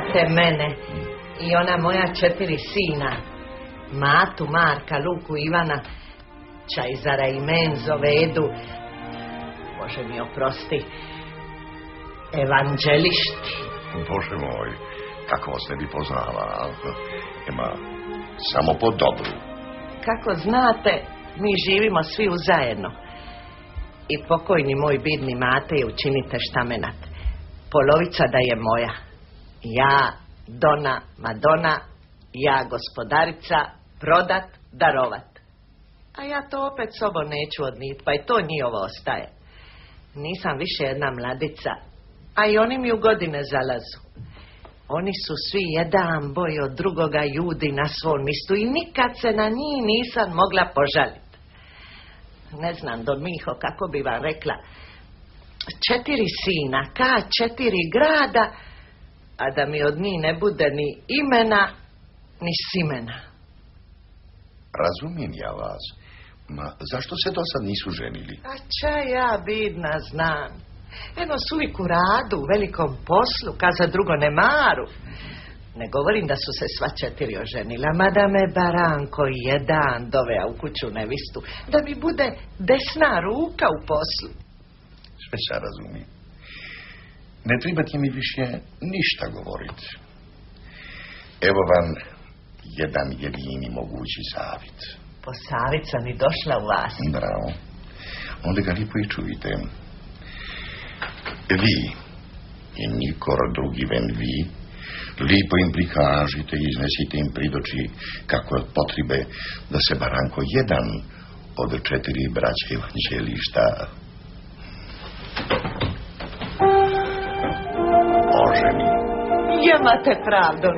znate mene i ona moja 4 sina, Matu, Marka, Luku, Ivana, Čajzara i Menzo, Vedu, Bože mi oprosti, evanđelišti. Bože moj, kako vas ne bi poznala, ima samo po dobru. Kako znate, mi živimo svi uzajedno. I pokojni moj bidni Matej, učinite štamenat. Polovica da je moja. Ja, Dona, Madona, ja, gospodarica, prodat, darovat. A ja to opet sobom neću odnit, pa i to njihovo ostaje. Nisam više jedna mladica, a i oni mi u godine zalazu. Oni su svi jedan boj od drugoga judi na svom mistu i nikad se na njih nisam mogla požaliti. Ne znam, Don Miho, kako bi vam rekla, 4 sina, ka 4 grada, a da mi od njih ne bude ni imena, ni simena. Razumijem ja vas. Ma zašto se do sad nisu ženili? A ča ja, bidna, znam. Eno su uvijek u radu, u velikom poslu, ka za drugo ne maru. Ne govorim da su se sva 4 oženila, mada me Baranko jedan dovea u kuću nevistu, da mi bude desna ruka u poslu. Sve se razumijem. Ne trebate mi više ništa govoriti. Evo vam jedan jedini mogući savjet. Po savjet sam i došla u vas. Bravo. Onda ga lijepo i čujte. Vi i nikor drugi ven vi lijepo im prikažite i iznesite im pridoći kako je potrebe da se Baranko jedan od 4 braće evanđelišta oženi. Imate pravdu.